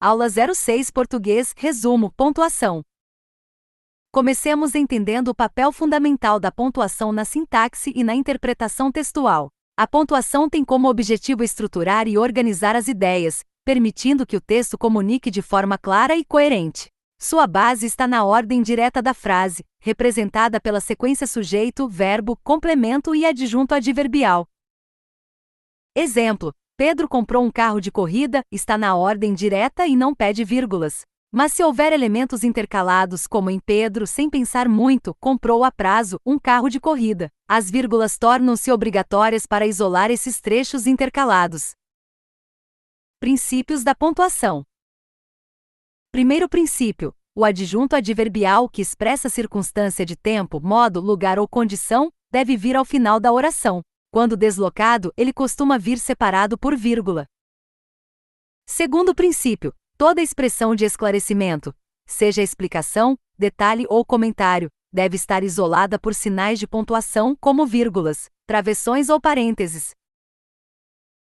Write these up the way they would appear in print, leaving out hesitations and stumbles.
Aula 06 Português, resumo, pontuação. Comecemos entendendo o papel fundamental da pontuação na sintaxe e na interpretação textual. A pontuação tem como objetivo estruturar e organizar as ideias, permitindo que o texto comunique de forma clara e coerente. Sua base está na ordem direta da frase, representada pela sequência sujeito, verbo, complemento e adjunto adverbial. Exemplo: Pedro comprou um carro de corrida, está na ordem direta e não pede vírgulas. Mas se houver elementos intercalados, como em Pedro, sem pensar muito, comprou a prazo um carro de corrida, as vírgulas tornam-se obrigatórias para isolar esses trechos intercalados. Princípios da pontuação. Primeiro princípio: o adjunto adverbial que expressa circunstância de tempo, modo, lugar ou condição, deve vir ao final da oração. Quando deslocado, ele costuma vir separado por vírgula. Segundo princípio: toda expressão de esclarecimento, seja explicação, detalhe ou comentário, deve estar isolada por sinais de pontuação como vírgulas, travessões ou parênteses.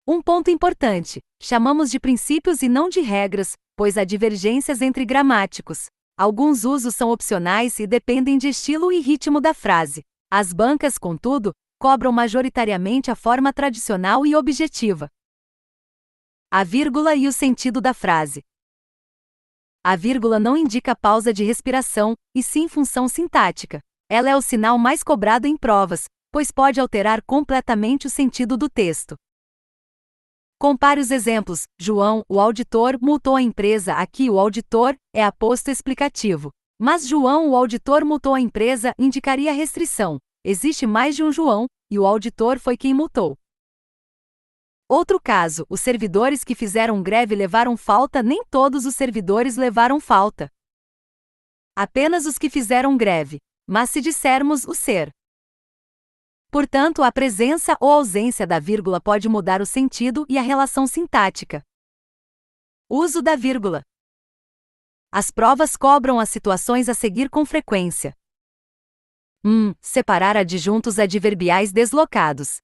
Um ponto importante: chamamos de princípios e não de regras, pois há divergências entre gramáticos. Alguns usos são opcionais e dependem de estilo e ritmo da frase. As bancas, contudo, cobram majoritariamente a forma tradicional e objetiva. A vírgula e o sentido da frase. A vírgula não indica pausa de respiração, e sim função sintática. Ela é o sinal mais cobrado em provas, pois pode alterar completamente o sentido do texto. Compare os exemplos. João, o auditor, multou a empresa. Aqui o auditor é aposto explicativo. Mas João, o auditor, multou a empresa indicaria restrição. Existe mais de um João, e o auditor foi quem multou. Outro caso: os servidores que fizeram greve levaram falta. Nem todos os servidores levaram falta. Apenas os que fizeram greve. Mas se dissermos o ser. Portanto, a presença ou ausência da vírgula pode mudar o sentido e a relação sintática. Uso da vírgula. As provas cobram as situações a seguir com frequência. Separar adjuntos adverbiais deslocados.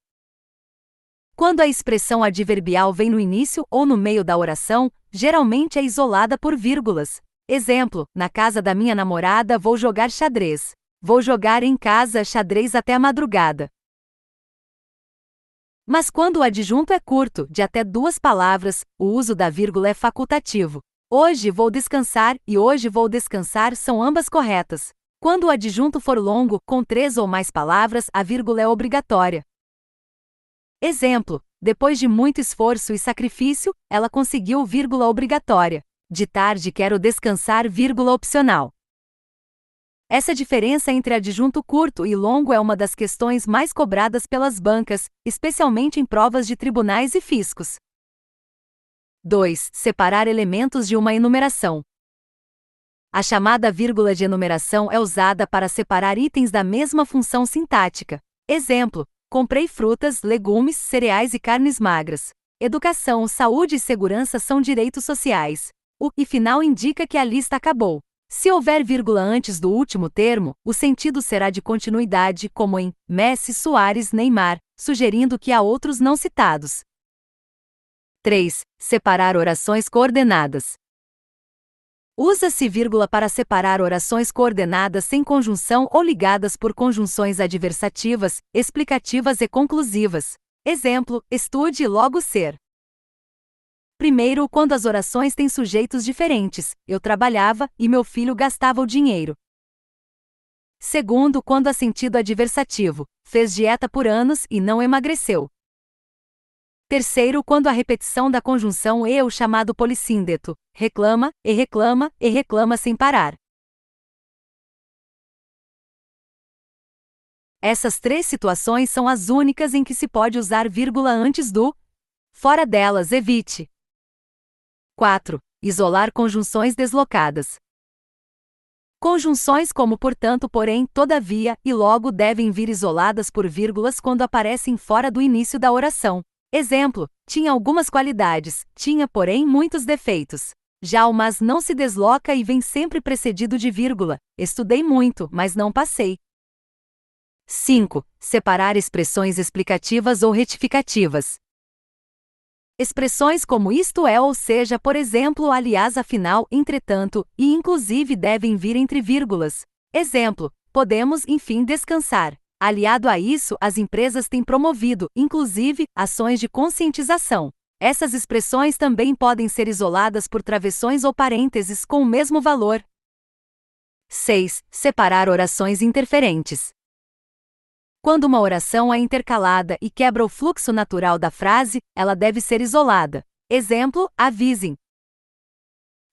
Quando a expressão adverbial vem no início ou no meio da oração, geralmente é isolada por vírgulas. Exemplo: na casa da minha namorada vou jogar xadrez. Vou jogar em casa xadrez até a madrugada. Mas quando o adjunto é curto, de até 2 palavras, o uso da vírgula é facultativo. Hoje vou descansar e hoje vou descansar são ambas corretas. Quando o adjunto for longo, com 3 ou mais palavras, a vírgula é obrigatória. Exemplo: depois de muito esforço e sacrifício, ela conseguiu vírgula obrigatória. De tarde quero descansar vírgula opcional. Essa diferença entre adjunto curto e longo é uma das questões mais cobradas pelas bancas, especialmente em provas de tribunais e fiscos. 2. Separar elementos de uma enumeração. A chamada vírgula de enumeração é usada para separar itens da mesma função sintática. Exemplo: comprei frutas, legumes, cereais e carnes magras. Educação, saúde e segurança são direitos sociais. O e final indica que a lista acabou. Se houver vírgula antes do último termo, o sentido será de continuidade, como em Messi, Soares, Neymar, sugerindo que há outros não citados. 3. Separar orações coordenadas. Usa-se vírgula para separar orações coordenadas sem conjunção ou ligadas por conjunções adversativas, explicativas e conclusivas. Exemplo: estude e logo ser. Primeiro, quando as orações têm sujeitos diferentes: eu trabalhava e meu filho gastava o dinheiro. Segundo, quando há sentido adversativo: fez dieta por anos e não emagreceu. Terceiro, quando a repetição da conjunção e o chamado polissíndeto: reclama e reclama sem parar. Essas 3 situações são as únicas em que se pode usar vírgula antes do. Fora delas, evite. 4. Isolar conjunções deslocadas. Conjunções como portanto, porém, todavia e logo devem vir isoladas por vírgulas quando aparecem fora do início da oração. Exemplo: tinha algumas qualidades, tinha porém muitos defeitos. Já o mas não se desloca e vem sempre precedido de vírgula. Estudei muito, mas não passei. 5. Separar expressões explicativas ou retificativas. Expressões como isto é ou seja, por exemplo, aliás, afinal, entretanto, e inclusive devem vir entre vírgulas. Exemplo: podemos, enfim, descansar. Aliado a isso, as empresas têm promovido, inclusive, ações de conscientização. Essas expressões também podem ser isoladas por travessões ou parênteses com o mesmo valor. 6. Separar orações interferentes. Quando uma oração é intercalada e quebra o fluxo natural da frase, ela deve ser isolada. Exemplo: avisem.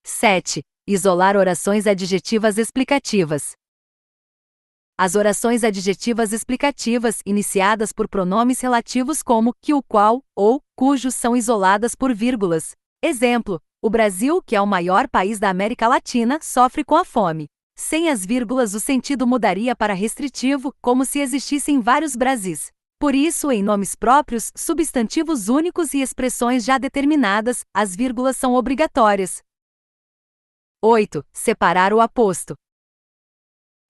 7. Isolar orações adjetivas explicativas. As orações adjetivas explicativas, iniciadas por pronomes relativos como que, o qual, ou cujo, são isoladas por vírgulas. Exemplo: o Brasil, que é o maior país da América Latina, sofre com a fome. Sem as vírgulas, o sentido mudaria para restritivo, como se existissem vários Brasis. Por isso, em nomes próprios, substantivos únicos e expressões já determinadas, as vírgulas são obrigatórias. 8. Separar o aposto.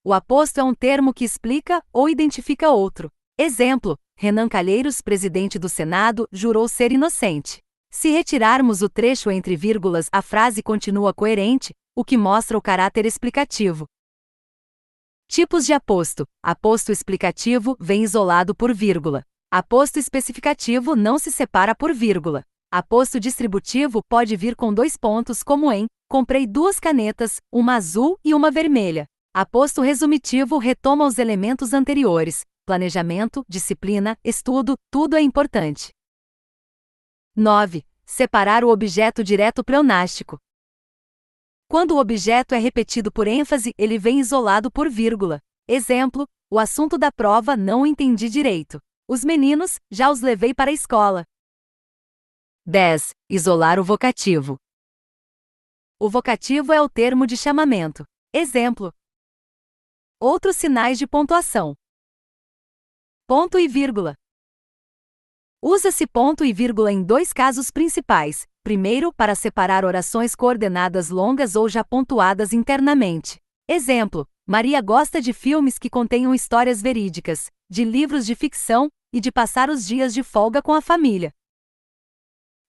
O aposto é um termo que explica ou identifica outro. Exemplo: Renan Calheiros, presidente do Senado, jurou ser inocente. Se retirarmos o trecho entre vírgulas, a frase continua coerente, o que mostra o caráter explicativo. Tipos de aposto. Aposto explicativo vem isolado por vírgula. Aposto especificativo não se separa por vírgula. Aposto distributivo pode vir com 2 pontos, como em: comprei 2 canetas, uma azul e uma vermelha. Aposto resumitivo retoma os elementos anteriores: planejamento, disciplina, estudo, tudo é importante. 9. Separar o objeto direto pleonástico. Quando o objeto é repetido por ênfase, ele vem isolado por vírgula. Exemplo: o assunto da prova não entendi direito. Os meninos, já os levei para a escola. 10. Isolar o vocativo. O vocativo é o termo de chamamento. Exemplo: outros sinais de pontuação. Ponto e vírgula. Usa-se ponto e vírgula em 2 casos principais. Primeiro, para separar orações coordenadas longas ou já pontuadas internamente. Exemplo: Maria gosta de filmes que contenham histórias verídicas, de livros de ficção e de passar os dias de folga com a família.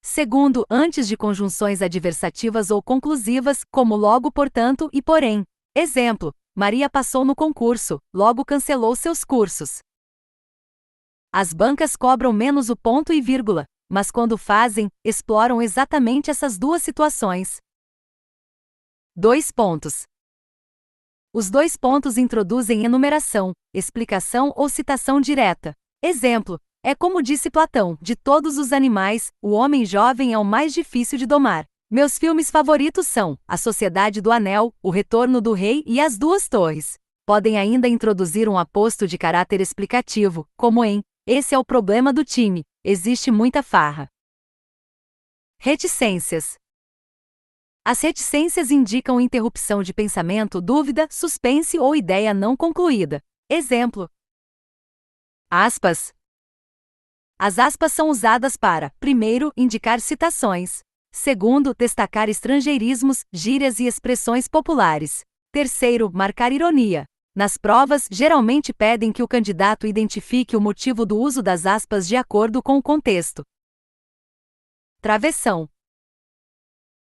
Segundo, antes de conjunções adversativas ou conclusivas, como logo, portanto e porém. Exemplo: Maria passou no concurso, logo cancelou seus cursos. As bancas cobram menos o ponto e vírgula, mas quando fazem, exploram exatamente essas 2 situações. 2 pontos. Os 2 pontos introduzem enumeração, explicação ou citação direta. Exemplo: é como disse Platão, de todos os animais, o homem jovem é o mais difícil de domar. Meus filmes favoritos são A Sociedade do Anel, O Retorno do Rei e As Duas Torres. Podem ainda introduzir um aposto de caráter explicativo, como em: esse é o problema do time, existe muita farra. Reticências. As reticências indicam interrupção de pensamento, dúvida, suspense ou ideia não concluída. Exemplo: aspas. As aspas são usadas para, primeiro, indicar citações. Segundo, destacar estrangeirismos, gírias e expressões populares. Terceiro, marcar ironia. Nas provas, geralmente pedem que o candidato identifique o motivo do uso das aspas de acordo com o contexto. Travessão.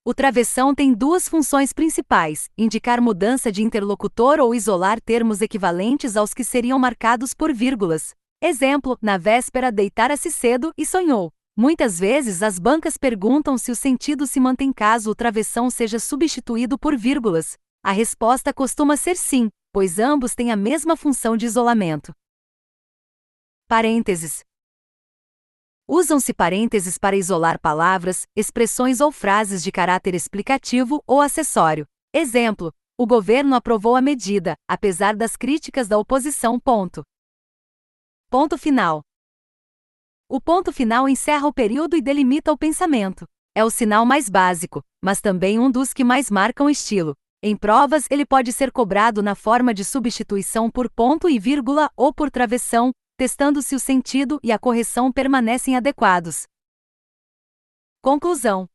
O travessão tem 2 funções principais: indicar mudança de interlocutor ou isolar termos equivalentes aos que seriam marcados por vírgulas. Exemplo: na véspera deitara-se cedo e sonhou. Muitas vezes as bancas perguntam se o sentido se mantém caso o travessão seja substituído por vírgulas. A resposta costuma ser sim, pois ambos têm a mesma função de isolamento. Parênteses. Usam-se parênteses para isolar palavras, expressões ou frases de caráter explicativo ou acessório. Exemplo: o governo aprovou a medida, apesar das críticas da oposição. Ponto final. O ponto final encerra o período e delimita o pensamento. É o sinal mais básico, mas também um dos que mais marcam estilo. Em provas, ele pode ser cobrado na forma de substituição por ponto e vírgula ou por travessão, testando se o sentido e a correção permanecem adequados. Conclusão.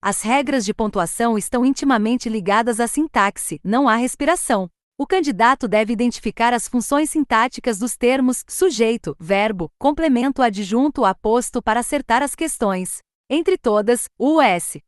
As regras de pontuação estão intimamente ligadas à sintaxe, não à respiração. O candidato deve identificar as funções sintáticas dos termos sujeito, verbo, complemento, adjunto, aposto para acertar as questões. Entre todas, o S